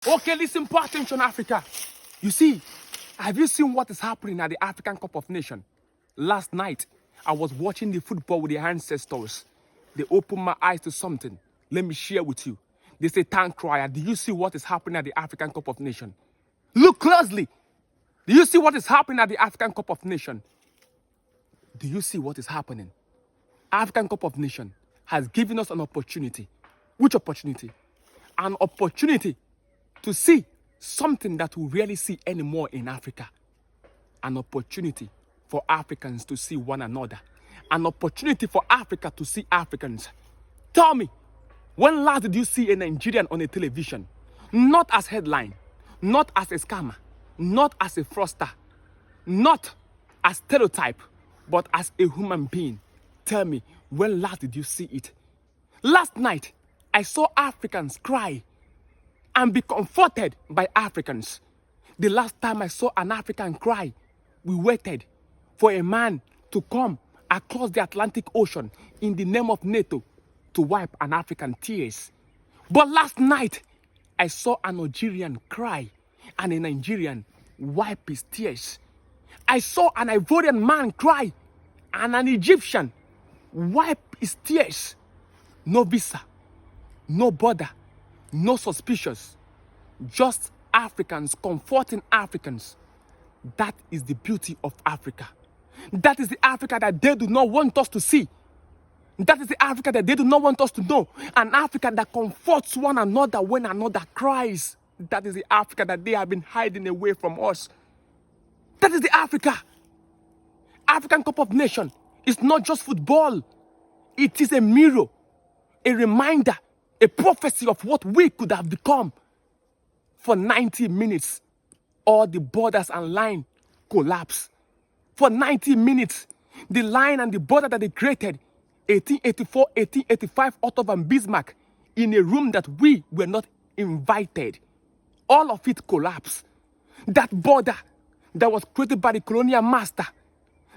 Okay, listen, pay attention, Africa. You see, have you seen what is happening at the African Cup of Nations? Last night, I was watching the football with the ancestors. They opened my eyes to something. Let me share with you. They say, "Tank crier, do you see what is happening at the African Cup of Nations?" Look closely. Do you see what is happening at the African Cup of Nations? Do you see what is happening? African Cup of Nations has given us an opportunity. Which opportunity? An opportunity to see something that we rarely see anymore in Africa. An opportunity for Africans to see one another. An opportunity for Africa to see Africans. Tell me, when last did you see a Nigerian on a television? Not as headline, not as a scammer, not as a fraudster, not as stereotype, but as a human being. Tell me, when last did you see it? Last night, I saw Africans cry and be comforted by Africans. The last time I saw an African cry, we waited for a man to come across the Atlantic Ocean in the name of NATO to wipe an African tears. But last night, I saw an Nigerian cry and a Nigerian wipe his tears. I saw an Ivorian man cry and an Egyptian wipe his tears. No visa, no border, no suspicious, just Africans comforting Africans. That is the beauty of Africa. That is the Africa that they do not want us to see. That is the Africa that they do not want us to know. An Africa that comforts one another when another cries. That is the Africa that they have been hiding away from us. That is the Africa. African Cup of Nations is not just football. It is a mirror, a reminder, a prophecy of what we could have become. For 90 minutes, all the borders and line collapse. For 90 minutes, the line and the border that they created, 1884, 1885, Otto von Bismarck, in a room that we were not invited, all of it collapsed. That border that was created by the colonial master,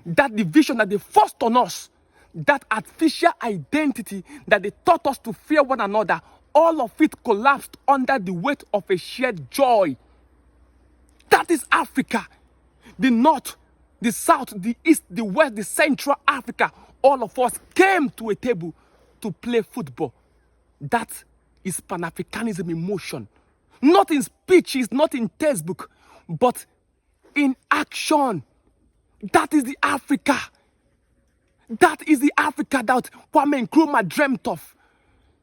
that division that they forced on us, that artificial identity that they taught us to fear one another, all of it collapsed under the weight of a shared joy. That is Africa. The North, the South, the East, the West, the Central Africa, all of us came to a table to play football. That is Pan-Africanism in motion. Not in speeches, not in textbook, but in action. That is the Africa. That is the Africa that Kwame Nkrumah dreamt of.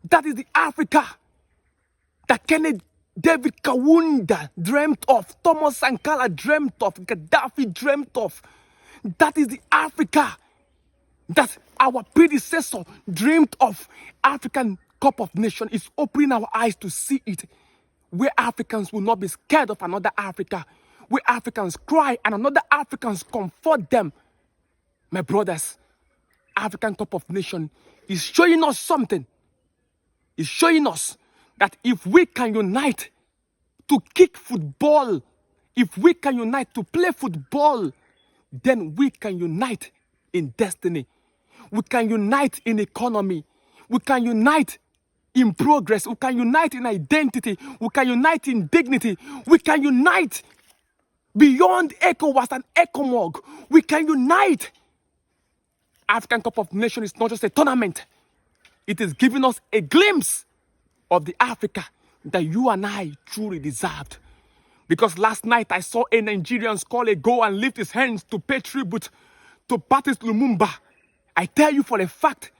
That is the Africa that Kenneth David Kawunda dreamt of, Thomas Sankara dreamt of, Gaddafi dreamt of. That is the Africa that our predecessor dreamed of. African Cup of Nations is opening our eyes to see it. Where Africans will not be scared of another Africa. Where Africans cry and another Africans comfort them. My brothers, African Cup of Nations is showing us something. It's showing us that if we can unite to kick football, if we can unite to play football, then we can unite in destiny. We can unite in economy. We can unite in progress. We can unite in identity. We can unite in dignity. We can unite beyond ECOWAS and ECOMOG. We can unite. African Cup of Nations is not just a tournament. It is giving us a glimpse of the Africa that you and I truly deserved. Because last night I saw a Nigerian scholar go and lift his hands to pay tribute to Patrice Lumumba. I tell you for a fact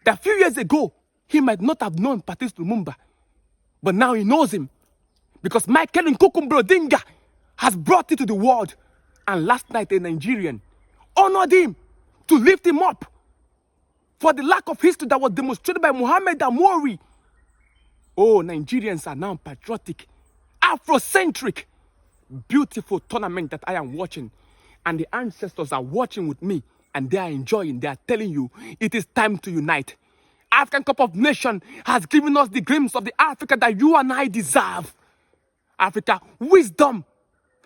that a few years ago, he might not have known Patrice Lumumba. But now he knows him. Because Michael Nkukumbro Odinga has brought it to the world. And last night a Nigerian honored him to lift him up for the lack of history that was demonstrated by Muhammad Amori. Oh, Nigerians are now patriotic, Afrocentric, beautiful tournament that I am watching. And the ancestors are watching with me and they are enjoying. They are telling you it is time to unite. African Cup of Nations has given us the glimpse of the Africa that you and I deserve. Africa, wisdom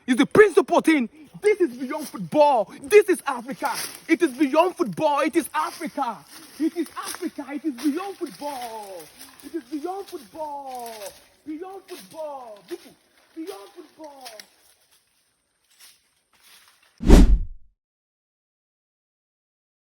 is the principal thing. This is beyond football. This is Africa. It is beyond football. It is Africa. It is Africa. It is beyond football. It is beyond football. Beyond football, people. Beyond football.